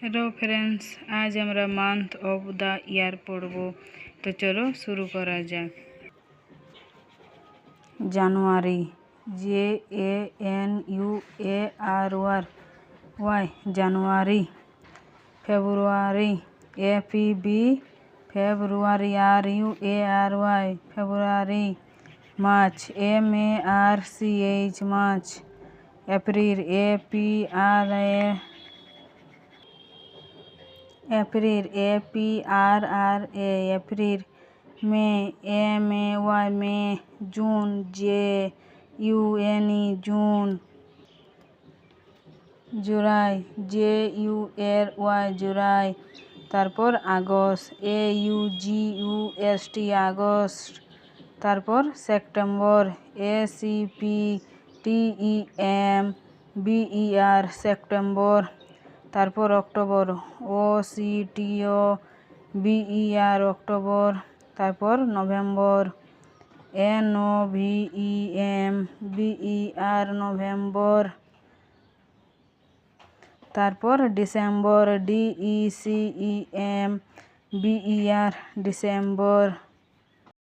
Hello friends, आज আমরা month of the year পড়ব। তো চলো শুরু করা যাক। January, JANUARY, January. February, FEB, February, RUARY, February. March, MARCH, March. April, APRRA, April. May, MAY, May. June, JUNE, June. July, JULY, July. তারপর August, AUGUST, August. তারপর সেপ্টেম্বর, SEPTEMBER, সেপ্টেম্বর। তারপর October, OCTOBER, October. তারপর November, NOVEMBER, November. তারপর December, DECEMBER, December.